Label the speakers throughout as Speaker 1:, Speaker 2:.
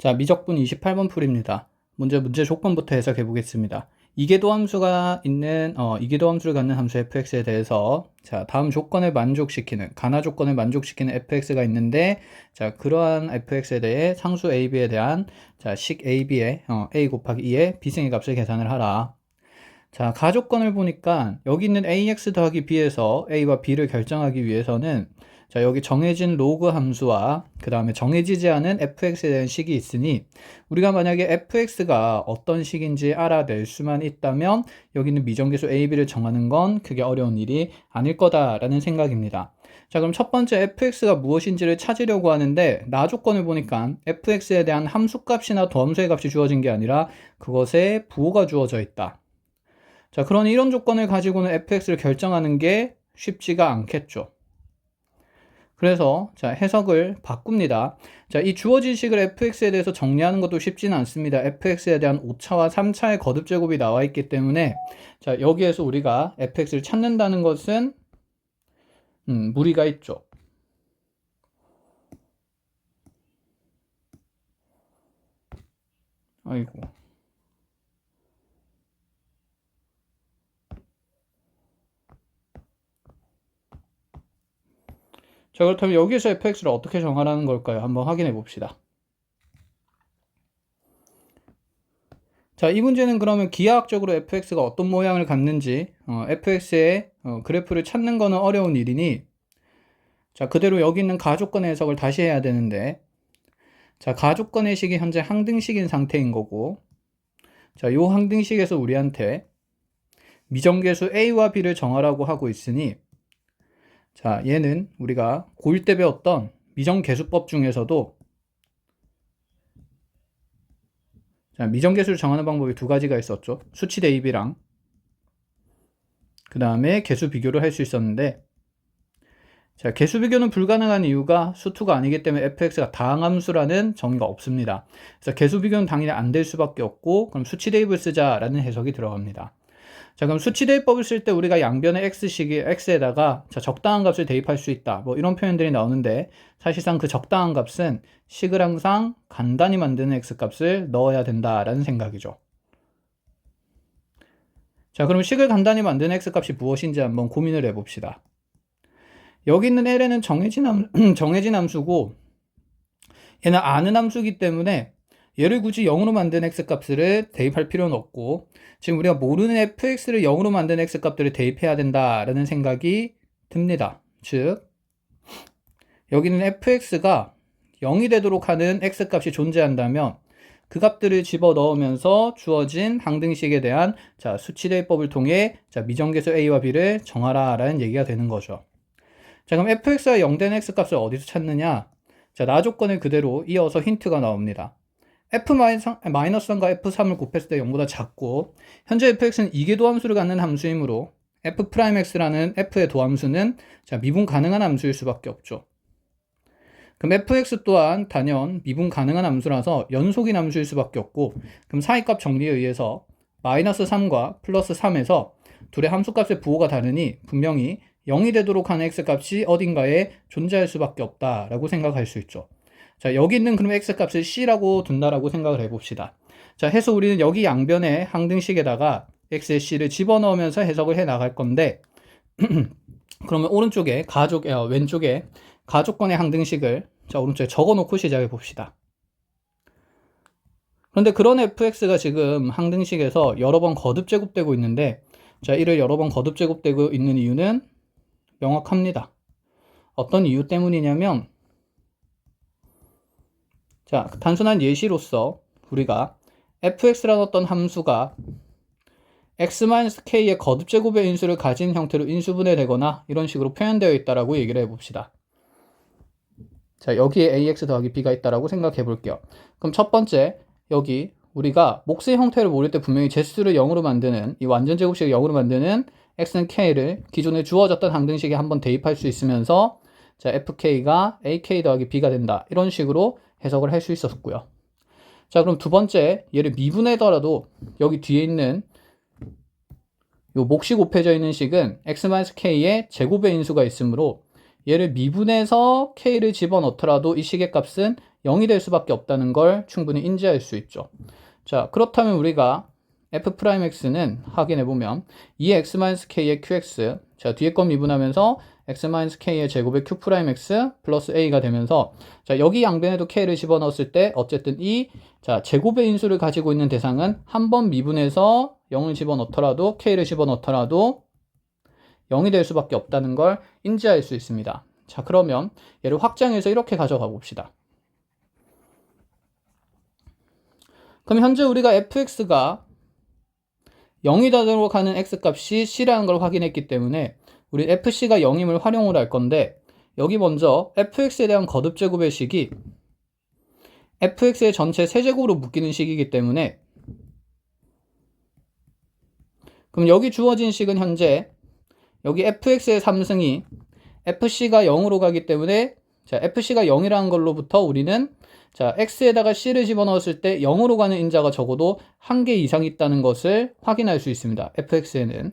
Speaker 1: 자, 미적분 28번 풀입니다. 먼저 문제 조건부터 해석해 보겠습니다. 이계도 함수가 있는 이계도 함수를 갖는 함수 fx에 대해서 자, 다음 조건을 만족시키는 가나 조건을 만족시키는 fx가 있는데 자, 그러한 fx에 대해 상수 ab에 대한 자, 식 ab의 a 곱하기 2의 비승의 값을 계산을 하라. 자, 가조건을 보니까 여기 있는 ax 더하기 b에서 a와 b를 결정하기 위해서는 자, 여기 정해진 로그 함수와 그 다음에 정해지지 않은 fx에 대한 식이 있으니 우리가 만약에 fx가 어떤 식인지 알아낼 수만 있다면 여기 있는 미정계수 a, b를 정하는 건 크게 어려운 일이 아닐 거다라는 생각입니다. 자, 그럼 첫 번째 fx가 무엇인지를 찾으려고 하는데 나 조건을 보니까 fx에 대한 함수값이나 도함수의 값이 주어진 게 아니라 그것에 부호가 주어져 있다. 자, 그러니 이런 조건을 가지고는 fx를 결정하는 게 쉽지가 않겠죠. 그래서 자, 해석을 바꿉니다. 자, 이 주어진 식을 fx에 대해서 정리하는 것도 쉽지는 않습니다. fx에 대한 5차와 3차의 거듭 제곱이 나와 있기 때문에 자, 여기에서 우리가 fx를 찾는다는 것은 무리가 있죠. 아이고. 자, 그렇다면 여기서 fx를 어떻게 정하라는 걸까요? 한번 확인해 봅시다. 자, 이 문제는 그러면 기하학적으로 fx가 어떤 모양을 갖는지 fx의 그래프를 찾는 거는 어려운 일이니 자, 그대로 여기 있는 가조건의 해석을 다시 해야 되는데 자, 가조건의 식이 현재 항등식인 상태인 거고 자, 요 항등식에서 우리한테 미정계수 a와 b를 정하라고 하고 있으니 자, 얘는 우리가 고1 때 배웠던 미정계수법 중에서도 자, 미정계수를 정하는 방법이 두 가지가 있었죠. 수치 대입이랑 그 다음에 계수 비교를 할 수 있었는데 자, 계수 비교는 불가능한 이유가 수투가 아니기 때문에 fx가 다항함수라는 정의가 없습니다. 그래서 계수 비교는 당연히 안 될 수밖에 없고 그럼 수치 대입을 쓰자라는 해석이 들어갑니다. 자, 그럼 수치 대입법을 쓸 때 우리가 양변의 x식이 x에다가 자, 적당한 값을 대입할 수 있다. 뭐 이런 표현들이 나오는데 사실상 그 적당한 값은 식을 항상 간단히 만드는 x값을 넣어야 된다라는 생각이죠. 자, 그럼 식을 간단히 만드는 x값이 무엇인지 한번 고민을 해봅시다. 여기 있는 ln은 정해진 함수고 얘는 아는 함수이기 때문에 얘를 굳이 0으로 만든 x값을 대입할 필요는 없고 지금 우리가 모르는 fx를 0으로 만든 x값들을 대입해야 된다라는 생각이 듭니다. 즉 여기는 fx가 0이 되도록 하는 x값이 존재한다면 그 값들을 집어넣으면서 주어진 항등식에 대한 자, 수치 대입법을 통해 자, 미정계수 a와 b를 정하라 라는 얘기가 되는 거죠. 자, 그럼 fx가 0 된 x값을 어디서 찾느냐? 자, 나 조건을 그대로 이어서 힌트가 나옵니다. f-3과 f3을 곱했을 때 0보다 작고 현재 fx는 이계도 함수를 갖는 함수이므로 f'x라는 f의 도함수는 자, 미분 가능한 함수일 수밖에 없죠. 그럼 fx 또한 단연 미분 가능한 함수라서 연속인 함수일 수밖에 없고 그럼 사이값 정리에 의해서 마이너스 3과 플러스 3에서 둘의 함수값의 부호가 다르니 분명히 0이 되도록 하는 x값이 어딘가에 존재할 수밖에 없다라고 생각할 수 있죠. 자, 여기 있는 그럼 x값을 c라고 둔다라고 생각을 해봅시다. 자, 해서 우리는 여기 양변의 항등식에다가 x의 c를 집어넣으면서 해석을 해 나갈 건데 그러면 오른쪽에 왼쪽에 가조건의 항등식을 자, 오른쪽에 적어놓고 시작해 봅시다. 그런데 그런 fx가 지금 항등식에서 여러 번 거듭 제곱되고 있는데 자, 이를 여러 번 거듭 제곱되고 있는 이유는 명확합니다. 어떤 이유 때문이냐면 자, 단순한 예시로서 우리가 fx라는 어떤 함수가 x-k의 거듭 제곱의 인수를 가진 형태로 인수분해되거나 이런 식으로 표현되어 있다라고 얘기를 해봅시다. 자, 여기에 ax 더하기 b가 있다라고 생각해 볼게요. 그럼 첫 번째 여기 우리가 몫의 형태를 모를 때 분명히 제수를 0으로 만드는 이 완전 제곱식을 0으로 만드는 x는 k를 기존에 주어졌던 항등식에 한번 대입할 수 있으면서 자, fk가 ak 더하기 b가 된다. 이런 식으로 해석을 할 수 있었고요. 자, 그럼 두 번째 얘를 미분하더라도 여기 뒤에 있는 요 몫이 곱해져 있는 식은 x-k의 제곱의 인수가 있으므로 얘를 미분해서 k를 집어넣더라도 이 식의 값은 0이 될 수밖에 없다는 걸 충분히 인지할 수 있죠. 자, 그렇다면 우리가 f'x는 확인해보면 2x-k의 qx, 자, 뒤에 거 미분하면서 x-k의 제곱의 q'x 플러스 a가 되면서, 자, 여기 양변에도 k를 집어넣었을 때 어쨌든 자, 제곱의 인수를 가지고 있는 대상은 한 번 미분해서 0을 집어넣더라도 k를 집어넣더라도 0이 될 수밖에 없다는 걸 인지할 수 있습니다. 자, 그러면 얘를 확장해서 이렇게 가져가 봅시다. 그럼 현재 우리가 fx가 0이 되도록 하는 x값이 c라는 걸 확인했기 때문에 우리 fc가 0임을 활용을 할 건데, 여기 먼저 fx에 대한 거듭제곱의 식이 fx의 전체 세제곱으로 묶이는 식이기 때문에, 그럼 여기 주어진 식은 현재 여기 fx의 3승이 fc가 0으로 가기 때문에, 자, fc가 0이라는 걸로부터 우리는, 자, x에다가 c를 집어넣었을 때 0으로 가는 인자가 적어도 1개 이상 있다는 것을 확인할 수 있습니다. fx에는.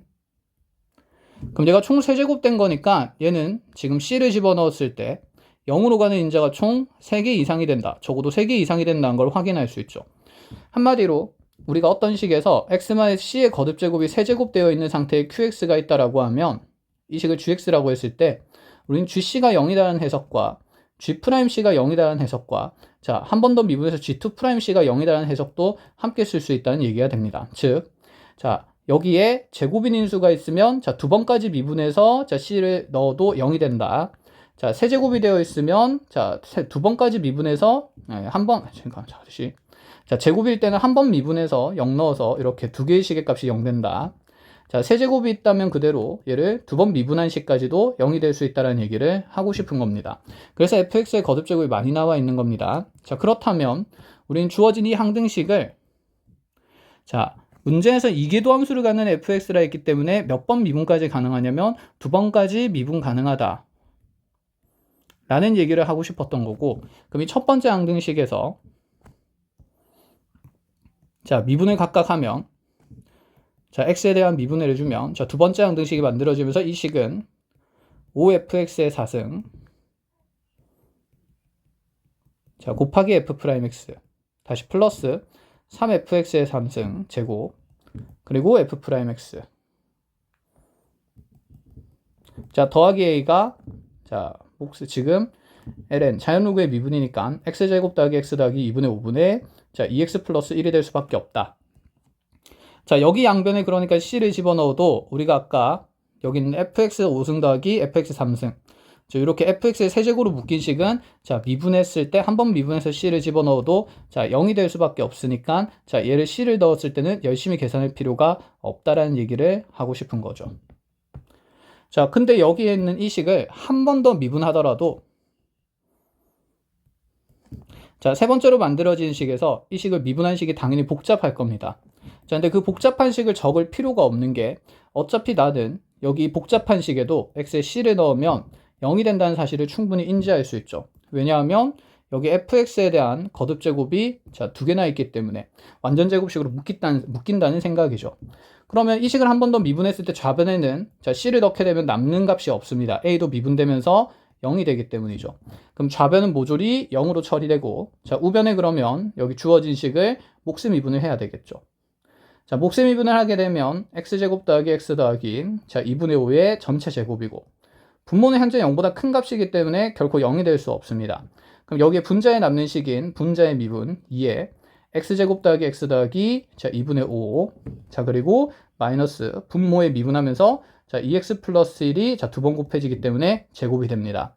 Speaker 1: 그럼 얘가 총 3제곱 된 거니까 얘는 지금 c를 집어넣었을 때 0으로 가는 인자가 총 3개 이상이 된다. 적어도 3개 이상이 된다는 걸 확인할 수 있죠. 한마디로 우리가 어떤 식에서 x-c의 거듭제곱이 3제곱 되어 있는 상태에 qx가 있다라고 하면, 이 식을 gx라고 했을 때 우리는 gc가 0이라는 해석과 g'c가 0이라는 해석과, 자, 한 번 더 미분해서 g2'c가 0이라는 해석도 함께 쓸 수 있다는 얘기가 됩니다. 즉, 자, 여기에 제곱인 인수가 있으면, 자, 2번까지 미분해서, 자, c를 넣어도 0이 된다. 자, 세제곱이 되어 있으면, 자, 2번까지 미분해서, 자, 제곱일 때는 한 번 미분해서 0 넣어서 이렇게 2개의 식의 값이 0 된다. 자, 세제곱이 있다면 그대로 얘를 2번 미분한 식까지도 0이 될 수 있다는 얘기를 하고 싶은 겁니다. 그래서 fx의 거듭제곱이 많이 나와 있는 겁니다. 자, 그렇다면 우리는 주어진 이 항등식을, 자, 문제에서 이계도함수를 갖는 fx라 했기 때문에 몇 번 미분까지 가능하냐면 2번까지 미분 가능하다 라는 얘기를 하고 싶었던 거고, 그럼 이 첫 번째 항등식에서, 자, 미분을 각각 하면, 자, x에 대한 미분을 해주면, 자, 두 번째 항등식이 만들어지면서 이 식은 5fx의 4승, 자, 곱하기 f'x, 다시 플러스 3fx의 3승 제곱, 그리고 f'x, 자, 더하기 a가, 자, 지금 ln 자연로그의 미분이니까 x제곱 더하기 x 더하기 2분의 5분의, 자, 2x 플러스 1이 될 수밖에 없다. 자, 여기 양변에 그러니까 c를 집어넣어도 우리가 아까 여기 있는 fx 5승 더하기 fx 3승, 자, 이렇게 fx의 세제곱으로 묶인 식은, 자, 미분했을 때 한 번 미분해서 c를 집어넣어도, 자, 0이 될 수밖에 없으니까, 자, 얘를 c를 넣었을 때는 열심히 계산할 필요가 없다라는 얘기를 하고 싶은 거죠. 자, 근데 여기에 있는 이 식을 한 번 더 미분하더라도, 자, 세 번째로 만들어진 식에서 이 식을 미분한 식이 당연히 복잡할 겁니다. 자, 근데 그 복잡한 식을 적을 필요가 없는 게, 어차피 나는 여기 복잡한 식에도 x에 c를 넣으면 0이 된다는 사실을 충분히 인지할 수 있죠. 왜냐하면 여기 fx에 대한 거듭제곱이, 자, 2개나 있기 때문에 완전 제곱식으로 묶인다는 생각이죠. 그러면 이 식을 한 번 더 미분했을 때 좌변에는, 자, c를 넣게 되면 남는 값이 없습니다. a도 미분되면서 0이 되기 때문이죠. 그럼 좌변은 모조리 0으로 처리되고, 자, 우변에 그러면 여기 주어진 식을 몫 미분을 해야 되겠죠. 자, 몫 미분을 하게 되면 x제곱 더하기 x 더하기, 자, 2분의 5의 전체 제곱이고, 분모는 현재 0보다 큰 값이기 때문에 결코 0이 될 수 없습니다. 그럼 여기에 분자에 남는 식인 분자의 미분 2에 x제곱 더하기 x 더하기, 자, 2분의 5, 자, 그리고 마이너스 분모에 미분하면서, 자, 2x 플러스 1이, 자, 2번 곱해지기 때문에 제곱이 됩니다.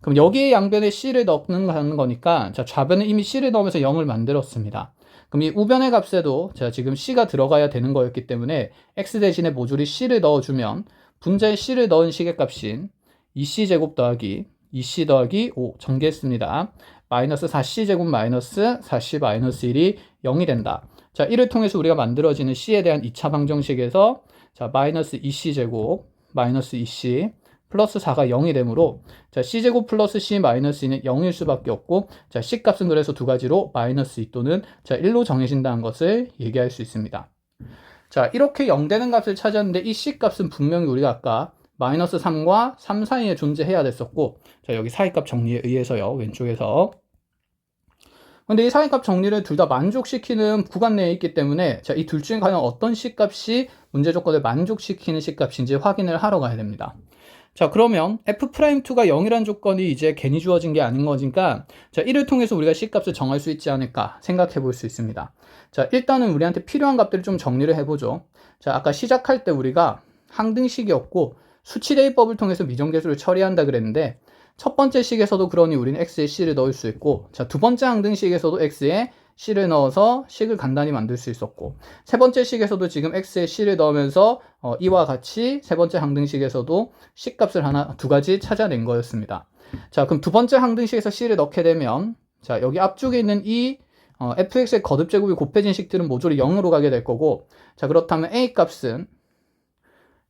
Speaker 1: 그럼 여기에 양변에 c를 넣는 거니까, 자, 좌변에 이미 c를 넣으면서 0을 만들었습니다. 그럼 이 우변의 값에도, 자, 지금 c가 들어가야 되는 거였기 때문에 x 대신에 모조리 c를 넣어주면 분자에 c를 넣은 식의 값인 2c제곱 더하기 2c 더하기 5 전개했습니다. 마이너스 4c제곱 마이너스 4c 마이너스 1이 0이 된다. 자, 이를 통해서 우리가 만들어지는 c에 대한 2차 방정식에서, 자, 마이너스 2c제곱 마이너스 2c 플러스 4가 0이 되므로, 자, c제곱 플러스 c 마이너스 2는 0일 수밖에 없고, 자, c 값은 그래서 두 가지로 마이너스 2 또는, 자, 1로 정해진다는 것을 얘기할 수 있습니다. 자, 이렇게 0 되는 값을 찾았는데 이 c 값은 분명히 우리가 아까 마이너스 3과 3 사이에 존재해야 됐었고, 자, 여기 사이값 정리에 의해서요, 왼쪽에서. 근데 이 사이값 정리를 둘 다 만족시키는 구간 내에 있기 때문에 자, 이 둘 중에 과연 어떤 C값이 문제 조건을 만족시키는 C값인지 확인을 하러 가야 됩니다. 자, 그러면 F'X가 0이란 조건이 이제 괜히 주어진 게 아닌 거니까 자, 이를 통해서 우리가 C값을 정할 수 있지 않을까 생각해 볼 수 있습니다. 자, 일단은 우리한테 필요한 값들을 좀 정리를 해보죠. 자, 아까 시작할 때 우리가 항등식이었고 수치대입법을 통해서 미정계수를 처리한다 그랬는데 첫 번째 식에서도 그러니 우리는 x에 c를 넣을 수 있고 자, 두 번째 항등식에서도 x에 c를 넣어서 식을 간단히 만들 수 있었고 세 번째 식에서도 지금 x에 c를 넣으면서 이와 같이 세 번째 항등식에서도 c 값을 두 가지 찾아낸 거였습니다. 자, 그럼 두 번째 항등식에서 c를 넣게 되면 자, 여기 앞쪽에 있는 이 fx의 거듭제곱이 곱해진 식들은 모조리 0으로 가게 될 거고 자, 그렇다면 a 값은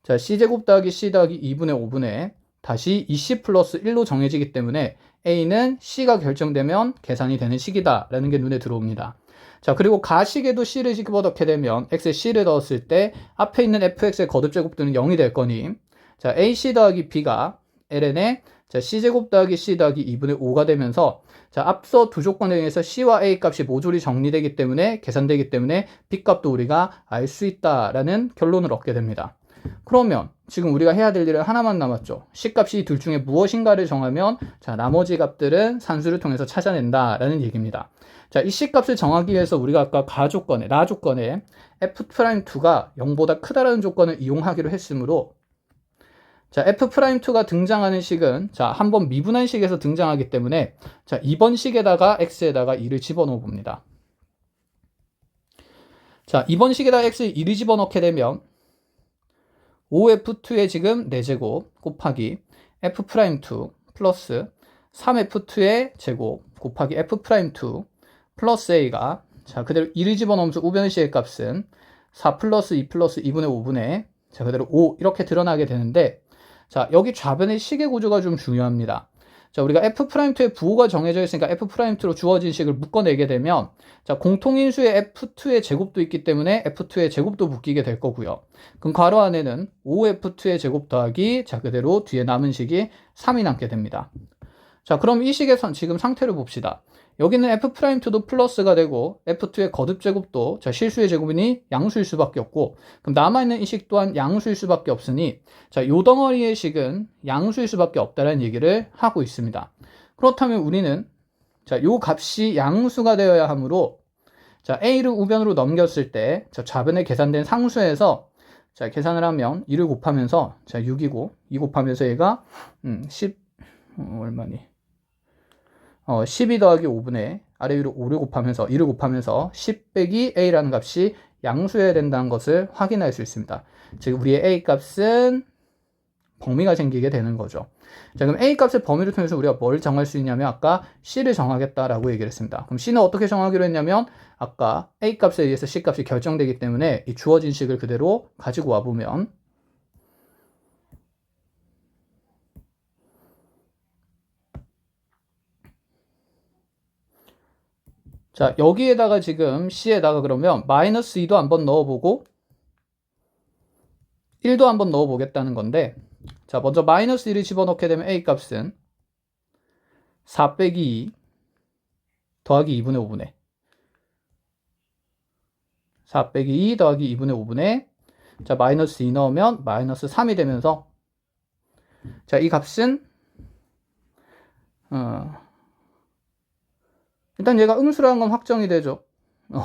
Speaker 1: 자, c제곱 더하기 c 더하기 2분의 5분의 다시 2c 플러스 1로 정해지기 때문에 a는 c가 결정되면 계산이 되는 식이다 라는 게 눈에 들어옵니다. 자, 그리고 가식에도 c를 집어넣게 되면 x에 c를 넣었을 때 앞에 있는 fx의 거듭제곱들은 0이 될 거니 자, ac 더하기 b가 ln의 자, c제곱 더하기 c 더하기 2분의 5가 되면서 자, 앞서 두 조건에 의해서 c와 a 값이 모조리 정리되기 때문에 계산되기 때문에 b 값도 우리가 알 수 있다라는 결론을 얻게 됩니다. 그러면 지금 우리가 해야 될 일은 하나만 남았죠. C값이 둘 중에 무엇인가를 정하면 자, 나머지 값들은 산수를 통해서 찾아낸다 라는 얘기입니다. 자, 이 C값을 정하기 위해서 우리가 아까 라 조건에 F'2가 0보다 크다라는 조건을 이용하기로 했으므로 자, F'2가 등장하는 식은 자, 한번 미분한 식에서 등장하기 때문에 자, 이번 식에다가 X에다가 2를 집어넣어 봅니다. 자, 이번 식에다가 X에 2를 집어넣게 되면 5F2의 지금 4제곱 곱하기 F'2 플러스 3F2의 제곱 곱하기 F'2 플러스 A가 자, 그대로 1을 집어넣으면서 우변식의 값은 4 플러스 2 플러스 2분의 5분의 자, 그대로 5 이렇게 드러나게 되는데 자, 여기 좌변의 식의 구조가 좀 중요합니다. 자, 우리가 F'2의 부호가 정해져 있으니까 F'2로 주어진 식을 묶어내게 되면 자, 공통인수의 F2의 제곱도 있기 때문에 F2의 제곱도 묶이게 될 거고요. 그럼 괄호 안에는 5F2의 제곱 더하기 자, 그대로 뒤에 남은 식이 3이 남게 됩니다. 자, 그럼 이 식의 지금 상태를 봅시다. 여기는 F'2도 플러스가 되고 F2의 거듭제곱도 자, 실수의 제곱이니 양수일 수밖에 없고 그럼 남아있는 이 식 또한 양수일 수밖에 없으니 자, 요 덩어리의 식은 양수일 수밖에 없다는 얘기를 하고 있습니다. 그렇다면 우리는 자, 요 값이 양수가 되어야 하므로 자, A를 우변으로 넘겼을 때 자, 좌변에 계산된 상수에서 자, 계산을 하면 2를 곱하면서 자, 6이고 2 곱하면서 얘가 10 얼마니? 12 더하기 5분의 아래 위로 5를 곱하면서 2를 곱하면서 10 빼기 A라는 값이 양수여야 된다는 것을 확인할 수 있습니다. 즉 우리의 A 값은 범위가 생기게 되는 거죠. 자, 그럼 A 값의 범위를 통해서 우리가 뭘 정할 수 있냐면 아까 C를 정하겠다라고 얘기를 했습니다. 그럼 C는 어떻게 정하기로 했냐면 아까 A 값에 의해서 C 값이 결정되기 때문에 이 주어진 식을 그대로 가지고 와보면 자, 여기에다가 지금 C에다가 그러면 마이너스 2도 한번 넣어보고 1도 한번 넣어보겠다는 건데 자, 먼저 마이너스 1을 집어넣게 되면 A 값은 4 빼기 2 더하기 2분의 5분의 4 빼기 2 더하기 2분의 5분의 자, 마이너스 2 넣으면 마이너스 3이 되면서 자, 이 값은 일단 얘가 음수라는 건 확정이 되죠.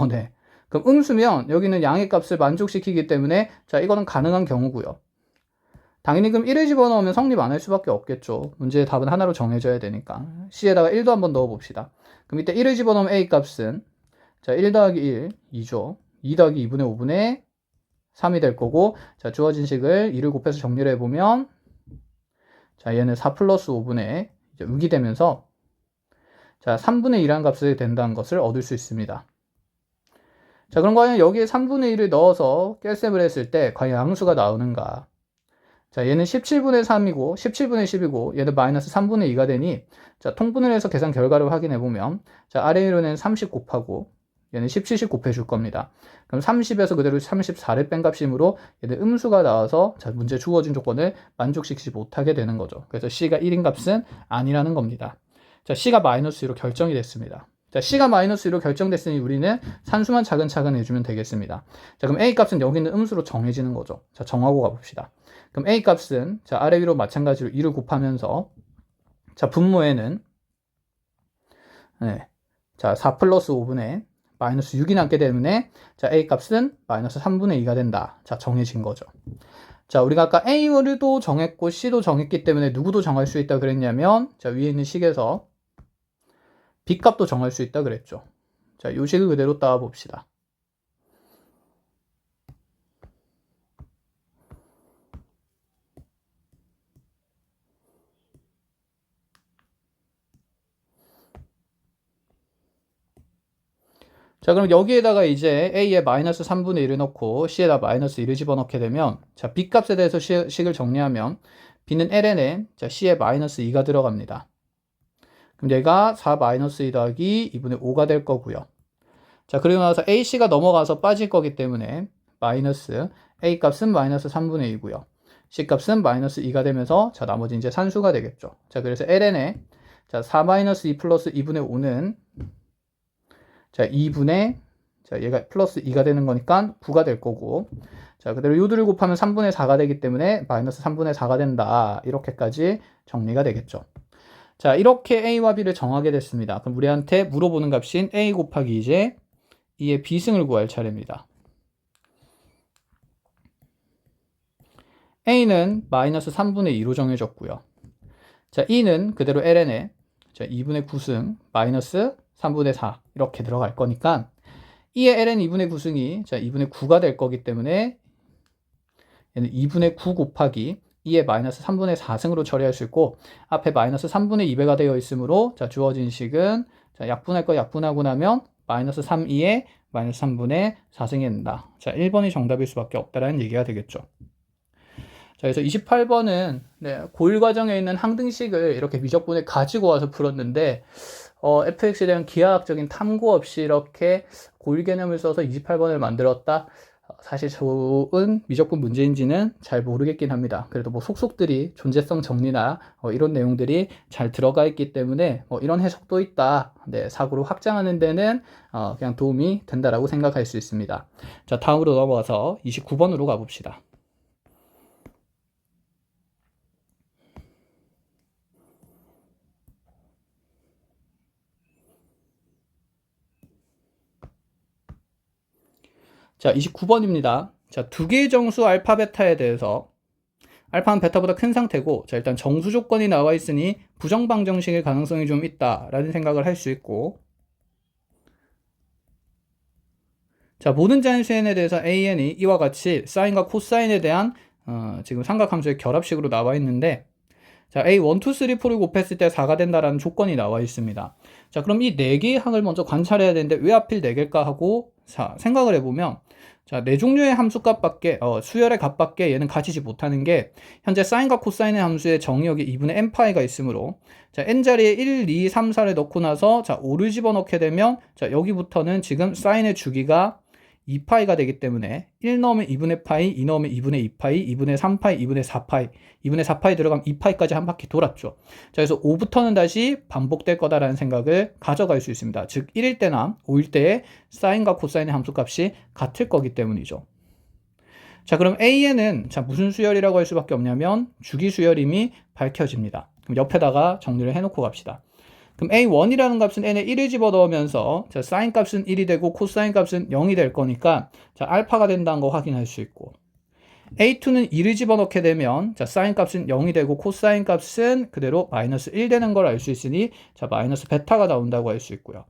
Speaker 1: 네. 그럼 음수면 여기는 양의 값을 만족시키기 때문에 자, 이거는 가능한 경우고요. 당연히 그럼 1을 집어넣으면 성립 안 할 수밖에 없겠죠. 문제의 답은 하나로 정해져야 되니까. C에다가 1도 한번 넣어봅시다. 그럼 이때 1을 집어넣으면 A 값은 자, 1 더하기 1, 2죠. 2 더하기 2분의 5분의 3이 될 거고 자, 주어진 식을 2를 곱해서 정리를 해보면 자, 얘는 4 플러스 5분의 이제 6이 되면서 자, 3분의 2라는 값이 된다는 것을 얻을 수 있습니다. 자, 그럼 과연 여기에 3분의 1을 넣어서 깰셈을 했을 때 과연 양수가 나오는가? 자, 얘는 17분의 3이고 17분의 10이고 얘는 마이너스 3분의 2가 되니 자, 통분을 해서 계산 결과를 확인해 보면 자, 아래 위로는 30 곱하고 얘는 17씩 곱해 줄 겁니다. 그럼 30에서 그대로 34를 뺀 값이므로 얘는 음수가 나와서 자, 문제 주어진 조건을 만족시키지 못하게 되는 거죠. 그래서 C가 1인 값은 아니라는 겁니다. 자, C가 마이너스 2로 결정이 됐습니다. 자, C가 마이너스 2로 결정됐으니 우리는 산수만 차근차근 해주면 되겠습니다. 자, 그럼 A 값은 여기 있는 음수로 정해지는 거죠. 자, 정하고 가봅시다. 그럼 A 값은 자, 아래 위로 마찬가지로 2를 곱하면서 자, 분모에는 네, 자, 4 플러스 5분의 마이너스 6이 남게 때문에 자, A 값은 마이너스 3분의 2가 된다. 자, 정해진 거죠. 자, 우리가 아까 A도 정했고 C도 정했기 때문에 누구도 정할 수 있다 그랬냐면 자, 위에 있는 식에서 B 값도 정할 수 있다 그랬죠. 자, 이 식을 그대로 따와 봅시다. 자, 그럼 여기에다가 이제 A에 마이너스 3분의 1을 넣고 C에다 마이너스 1을 집어넣게 되면 자, B 값에 대해서 식을 정리하면 B는 ln에 자, C에 마이너스 2가 들어갑니다. 그럼 얘가 4 마이너스 2 더하기 2분의 5가 될 거고요. 자, 그리고 나서 AC가 넘어가서 빠질 거기 때문에 마이너스 A 값은 마이너스 3분의 2고요. C 값은 마이너스 2가 되면서 자, 나머지 이제 산수가 되겠죠. 자, 그래서 ln에 자, 4 마이너스 2 플러스 2분의 5는 자, 2분의 자, 얘가 플러스 2가 되는 거니까 9가 될 거고 자, 그대로 요들을 곱하면 3분의 4가 되기 때문에 마이너스 3분의 4가 된다. 이렇게까지 정리가 되겠죠. 자, 이렇게 A와 B를 정하게 됐습니다. 그럼 우리한테 물어보는 값인 A 곱하기 이제 2의 B승을 구할 차례입니다. A는 마이너스 3분의 2로 정해졌고요. 자, E는 그대로 ln에 자, 2분의 9승 마이너스 3분의 4 이렇게 들어갈 거니까 E의 ln 2분의 9승이 자, 2분의 9가 될 거기 때문에 얘는 2분의 9 곱하기 2의 마이너스 3분의 4승으로 처리할 수 있고 앞에 마이너스 3분의 2배가 되어 있으므로 자, 주어진 식은 자, 약분할 거 약분하고 나면 마이너스 3, 2에 마이너스 3분의 4승이 된다. 자, 1번이 정답일 수밖에 없다라는 얘기가 되겠죠. 자, 그래서 28번은 네, 고1 과정에 있는 항등식을 이렇게 미적분에 가지고 와서 풀었는데 fx에 대한 기하학적인 탐구 없이 이렇게 고1 개념을 써서 28번을 만들었다. 사실 좋은 미적분 문제인지는 잘 모르겠긴 합니다. 그래도 뭐 속속들이 존재성 정리나 이런 내용들이 잘 들어가 있기 때문에 이런 해석도 있다. 네, 사고로 확장하는 데는 그냥 도움이 된다라고 생각할 수 있습니다. 자, 다음으로 넘어가서 29번으로 가봅시다. 자, 29번입니다. 자, 두 개의 정수 알파, 베타에 대해서 알파는 베타보다 큰 상태고 자, 일단 정수 조건이 나와 있으니 부정방정식의 가능성이 좀 있다라는 생각을 할 수 있고 자, 모든 자연수N에 대해서 AN이 이와 같이 사인과 코사인에 대한 지금 삼각함수의 결합식으로 나와 있는데 자, A 1, 2, 3, 4를 곱했을 때 4가 된다라는 조건이 나와 있습니다. 자, 그럼 이 4개의 항을 먼저 관찰해야 되는데 왜 하필 4개일까 하고 자, 생각을 해보면 자, 4종류의 함수값밖에 수열의 값밖에 얘는 가지지 못하는 게 현재 사인과 코사인의 함수의 정의역에 2분의 n파이가 있으므로 자, n자리에 1, 2, 3, 4를 넣고 나서 자, 5를 집어넣게 되면 자, 여기부터는 지금 사인의 주기가 2파이가 되기 때문에 1 넣으면 2분의 파이, 2 넣으면 2분의 2파이, 2분의 3파이, 2분의 4파이, 2분의 4파이 들어가면 2파이까지 한 바퀴 돌았죠. 자, 그래서 5부터는 다시 반복될 거다라는 생각을 가져갈 수 있습니다. 즉 1일 때나 5일 때의 사인과 코사인의 함수값이 같을 거기 때문이죠. 자, 그럼 AN은 자, 무슨 수열이라고 할 수밖에 없냐면 주기 수열임이 밝혀집니다. 그럼 옆에다가 정리를 해놓고 갑시다. 그럼 A1이라는 값은 n에 1을 집어넣으면서 자, 사인 값은 1이 되고 코사인 값은 0이 될 거니까 자, 알파가 된다는 거 확인할 수 있고 A2는 2를 집어넣게 되면 자, 사인 값은 0이 되고 코사인 값은 그대로 마이너스 1 되는 걸 알 수 있으니 자, 마이너스 베타가 나온다고 할 수 있고요.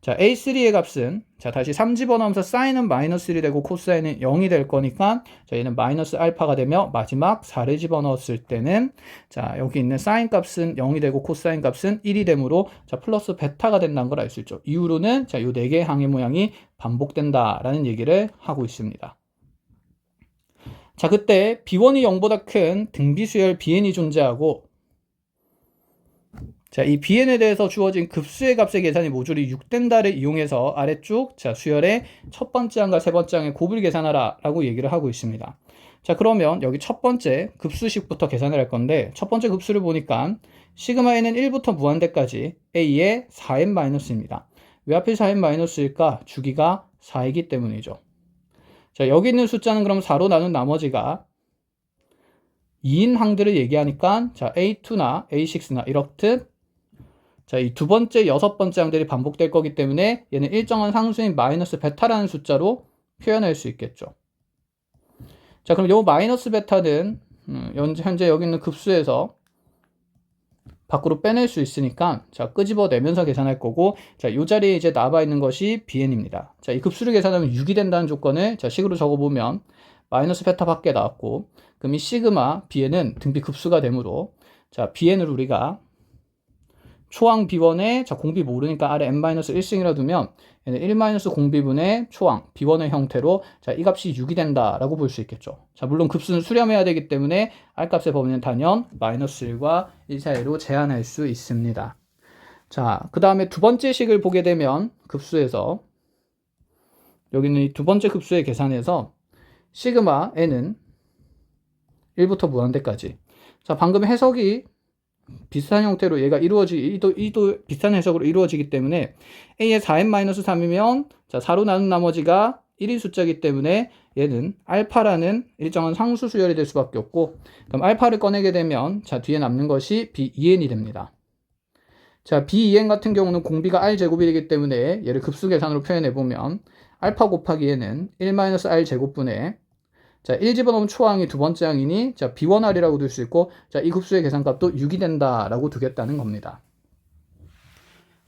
Speaker 1: 자, A3의 값은 자, 다시 3 집어넣으면서 사인은 마이너스 1이 되고 코사인은 0이 될 거니까 자, 얘는 마이너스 알파가 되며 마지막 4를 집어넣었을 때는 자, 여기 있는 사인 값은 0이 되고 코사인 값은 1이 되므로 자, 플러스 베타가 된다는 걸 알 수 있죠. 이후로는 자, 이 4개의 항의 모양이 반복된다라는 얘기를 하고 있습니다. 자, 그때 B1이 0보다 큰 등비수열 Bn이 존재하고 자, 이 Bn에 대해서 주어진 급수의 값의 계산이 모듈이 6된다를 이용해서 아래쪽 자, 수열의 첫 번째 항과 세 번째 항의 곱을 계산하라 라고 얘기를 하고 있습니다. 자, 그러면 여기 첫 번째 급수식부터 계산을 할 건데 첫 번째 급수를 보니까 시그마 n은 1부터 무한대까지 a의 4n-입니다. 왜 하필 4n-1일까? 주기가 4이기 때문이죠. 자, 여기 있는 숫자는 그럼 4로 나눈 나머지가 2인 항들을 얘기하니까 자, A2나 A6나 이렇듯 자, 이 두 번째, 여섯 번째 항들이 반복될 거기 때문에 얘는 일정한 상수인 마이너스 베타라는 숫자로 표현할 수 있겠죠. 자, 그럼 요 마이너스 베타는 현재 여기 있는 급수에서 밖으로 빼낼 수 있으니까 자, 끄집어내면서 계산할 거고 자, 요 자리에 이제 남아 있는 것이 bn입니다. 자, 이 급수를 계산하면 6이 된다는 조건을 자, 식으로 적어 보면 마이너스 베타 밖에 나왔고 그럼 이 시그마 bn은 등비 급수가 되므로 자, bn을 우리가 초항 b1에 자, 공비 모르니까 아래 n-1승이라 두면 얘는 1-공비분의 초항 b1의 형태로 자, 이 값이 6이 된다라고 볼 수 있겠죠. 자, 물론 급수는 수렴해야 되기 때문에 R값의 범위는 단연 -1과 1 사이로 제한할 수 있습니다. 자, 그 다음에 두 번째 식을 보게 되면 급수에서 여기는 이 두 번째 급수의 계산에서 시그마 n은 1부터 무한대까지 자, 방금 해석이 비슷한 형태로 얘가 이도 비슷한 해석으로 이루어지기 때문에 a의 4n-3이면 자, 4로 나눈 나머지가 1인 숫자이기 때문에 얘는 알파라는 일정한 상수 수열이 될 수밖에 없고 그럼 알파를 꺼내게 되면 자, 뒤에 남는 것이 b2n이 됩니다. 자, b2n 같은 경우는 공비가 r제곱이기 때문에 얘를 급수 계산으로 표현해 보면 알파 곱하기 얘는 1-r제곱분의 자, 1 집어넣으면 초항이 두 번째 항이니 자, b1r이라고 둘 수 있고 자, 이 급수의 계산값도 6이 된다라고 두겠다는 겁니다.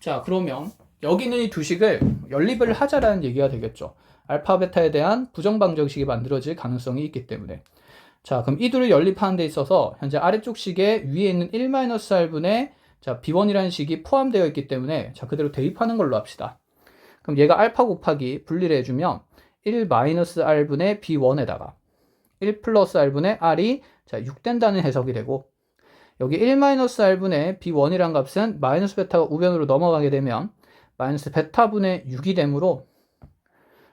Speaker 1: 자, 그러면 여기 있는 이 두 식을 연립을 하자라는 얘기가 되겠죠. 알파 베타에 대한 부정방정식이 만들어질 가능성이 있기 때문에 자, 그럼 이 둘을 연립하는 데 있어서 현재 아래쪽 식에 위에 있는 1-r분의 자, b1이라는 식이 포함되어 있기 때문에 자, 그대로 대입하는 걸로 합시다. 그럼 얘가 알파 곱하기 분리를 해주면 1-r분의 b1에다가 1 플러스 r분의 r이 자, 6 된다는 해석이 되고 여기 1-r분의 b1이란 값은 마이너스 베타가 우변으로 넘어가게 되면 마이너스 베타분의 6이 되므로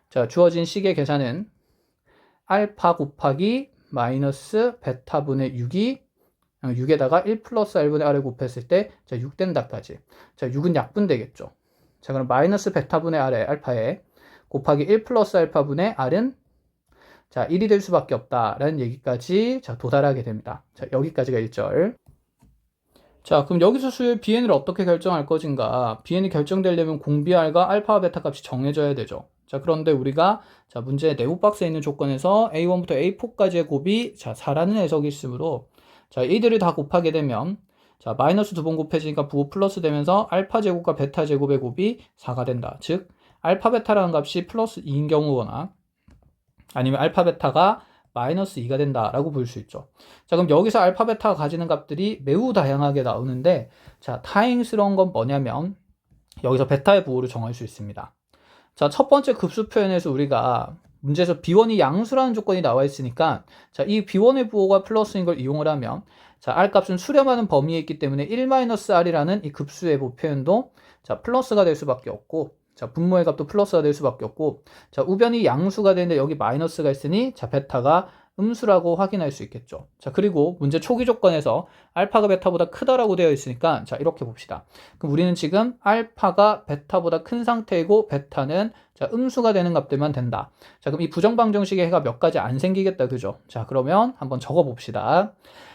Speaker 1: 자, 주어진 식의 계산은 알파 곱하기 마이너스 베타분의 6이 6에다가 1 플러스 r분의 r을 곱했을 때 자, 6 된다까지 자, 6은 약분 되겠죠. 자, 그럼 마이너스 베타분의 r의 알파에 곱하기 1 플러스 알파분의 r은 자, 1이 될 수밖에 없다라는 얘기까지 자, 도달하게 됩니다. 자, 여기까지가 1절. 자, 그럼 여기서 수열 bn을 어떻게 결정할 것인가? bn이 결정되려면 공비 r과 알파와 베타 값이 정해져야 되죠. 자, 그런데 우리가 자, 문제 네모 박스에 있는 조건에서 a1부터 a4까지의 곱이 자, 4라는 해석이 있으므로 자, 이들을 다 곱하게 되면 자, 마이너스 두 번 곱해지니까 부호 플러스 되면서 알파 제곱과 베타 제곱의 곱이 4가 된다. 즉, 알파 베타라는 값이 플러스 2인 경우거나 아니면 알파 베타가 마이너스 2가 된다라고 볼 수 있죠. 자, 그럼 여기서 알파 베타가 가지는 값들이 매우 다양하게 나오는데 자, 다행스러운 건 뭐냐면 여기서 베타의 부호를 정할 수 있습니다. 자, 첫 번째 급수 표현에서 우리가 문제에서 b1이 양수라는 조건이 나와 있으니까 자, 이 b1의 부호가 플러스인 걸 이용을 하면 자, r값은 수렴하는 범위에 있기 때문에 1-r이라는 이 급수의 부 표현도 자, 플러스가 될 수밖에 없고 자, 분모의 값도 플러스가 될 수밖에 없고 자, 우변이 양수가 되는데 여기 마이너스가 있으니 자, 베타가 음수라고 확인할 수 있겠죠. 자, 그리고 문제 초기 조건에서 알파가 베타보다 크다라고 되어 있으니까 자, 이렇게 봅시다. 그럼 우리는 지금 알파가 베타보다 큰 상태이고 베타는 자, 음수가 되는 값들만 된다. 자, 그럼 이 부정방정식의 해가 몇 가지 안 생기겠다. 그죠? 자, 그러면 한번 적어 봅시다.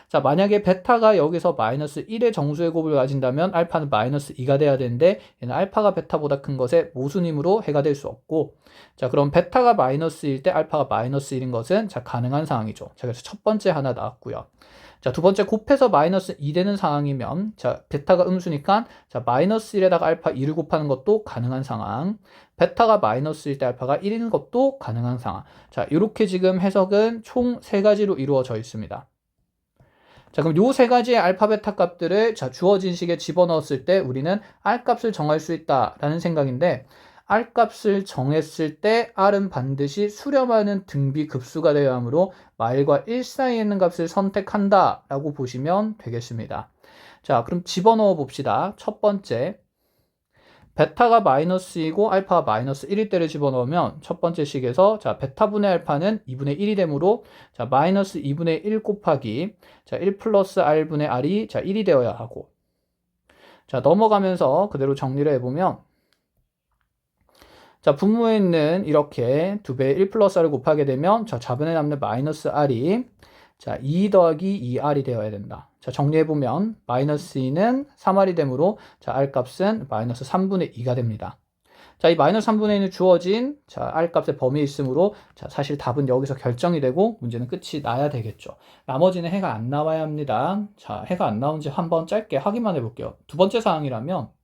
Speaker 1: 자, 만약에 베타가 여기서 마이너스 1의 정수의 곱을 가진다면 알파는 마이너스 2가 돼야 되는데 얘는 알파가 베타보다 큰 것의 모순이므로 해가 될 수 없고 자, 그럼 베타가 마이너스일 때 알파가 마이너스 1인 것은 자, 가능한 상황이죠. 자, 그래서 첫 번째 하나 나왔고요. 자, 두 번째 곱해서 마이너스 2 되는 상황이면 자, 베타가 음수니까 자, 마이너스 1에다가 알파 2를 곱하는 것도 가능한 상황. 베타가 마이너스일 때 알파가 1인 것도 가능한 상황. 자, 이렇게 지금 해석은 총 3가지로 이루어져 있습니다. 자, 그럼 요 세 가지의 알파, 베타 값들을 자, 주어진 식에 집어넣었을 때 우리는 R 값을 정할 수 있다라는 생각인데 R 값을 정했을 때 R은 반드시 수렴하는 등비 급수가 되어야 하므로 말과 1 사이에 있는 값을 선택한다라고 보시면 되겠습니다. 자, 그럼 집어넣어 봅시다. 첫 번째, 베타가 마이너스이고 알파가 마이너스 1일 때를 집어넣으면 첫 번째 식에서 자, 베타분의 알파는 2분의 1이 되므로 자, 마이너스 2분의 1 곱하기 자, 1 플러스 r분의 r이 자, 1이 되어야 하고 자, 넘어가면서 그대로 정리를 해보면 자, 분모에 있는 이렇게 2배 1 플러스 R을 곱하게 되면 자, 좌변에 남는 마이너스 R이 자, 2 더하기 2R이 되어야 된다. 자, 정리해보면 마이너스 2는 3R이 되므로 자, R 값은 마이너스 3분의 2가 됩니다. 자, 이 마이너스 3분의 2는 주어진 자, R 값의 범위에 있으므로 자, 사실 답은 여기서 결정이 되고 문제는 끝이 나야 되겠죠. 나머지는 해가 안 나와야 합니다. 자, 해가 안 나온지 한번 짧게 확인만 해볼게요. 두 번째 사항이라면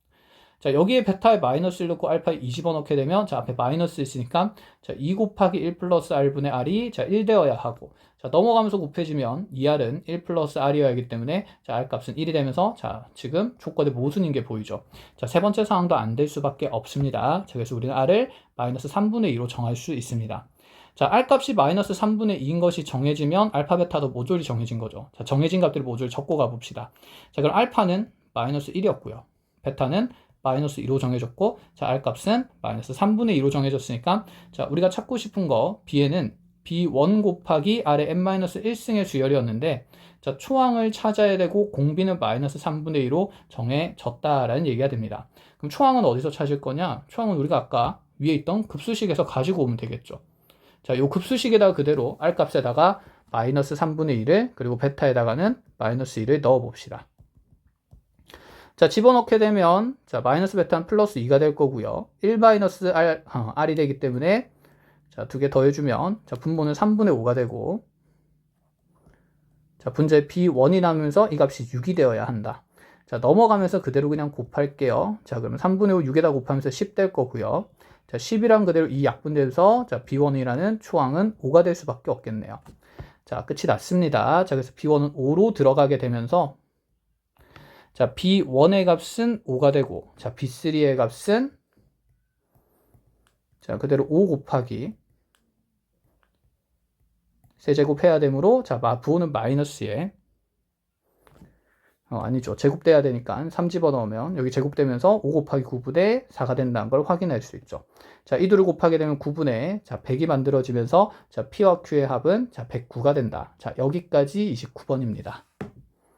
Speaker 1: 자, 여기에 베타에 마이너스를 넣고 알파에 2 집어넣게 되면 자, 앞에 마이너스 있으니까 자, 2 곱하기 1 플러스 R분의 R이 자, 1 되어야 하고 자, 넘어가면서 곱해지면 2R은 1 플러스 R이어야 하기 때문에 자, R 값은 1이 되면서 자, 지금 조건의 모순인 게 보이죠. 자, 세 번째 상황도 안 될 수밖에 없습니다. 자, 그래서 우리는 R을 마이너스 3분의 2로 정할 수 있습니다. 자, R 값이 마이너스 3분의 2인 것이 정해지면 알파 베타도 모조리 정해진 거죠. 자, 정해진 값들을 모조리 적고 가봅시다. 자, 그럼 알파는 마이너스 1이었고요. 베타는 마이너스 2로 정해졌고 자, R 값은 마이너스 3분의 2로 정해졌으니까 자, 우리가 찾고 싶은 거 B에는 B1 곱하기 R의 n-1승의 수열이었는데 자, 초항을 찾아야 되고 공비는 마이너스 3분의 2로 정해졌다라는 얘기가 됩니다. 그럼 초항은 어디서 찾을 거냐? 초항은 우리가 아까 위에 있던 급수식에서 가지고 오면 되겠죠. 자, 요 급수식에다가 그대로 R 값에다가 마이너스 3분의 1을 그리고 베타에다가는 마이너스 1을 넣어 봅시다. 자, 집어넣게 되면 자, 마이너스 베타는 플러스 2가 될 거고요. 1 마이너스 R이 되기 때문에 자, 두 개 더해주면 자, 분모는 3분의 5가 되고 자, 분자에 B1이 나오면서 이 값이 6이 되어야 한다. 자, 넘어가면서 그대로 그냥 곱할게요. 자, 그러면 3분의 5 6에다 곱하면서 10 될 거고요. 자, 10이랑 그대로 이 약분되면서 자, B1이라는 초항은 5가 될 수밖에 없겠네요. 자, 끝이 났습니다. 자, 그래서 B1은 5로 들어가게 되면서 자, B1의 값은 5가 되고 자, B3의 값은 자, 그대로 5 곱하기 세제곱 해야 되므로 자, 부호는 마이너스에 아니죠. 제곱돼야 되니까 3 집어넣으면 여기 제곱되면서 5 곱하기 9분의 4가 된다는 걸 확인할 수 있죠. 자, 이 둘을 곱하게 되면 9분의 자, 100이 만들어지면서 자, P와 Q의 합은 자, 109가 된다. 자, 여기까지 29번입니다.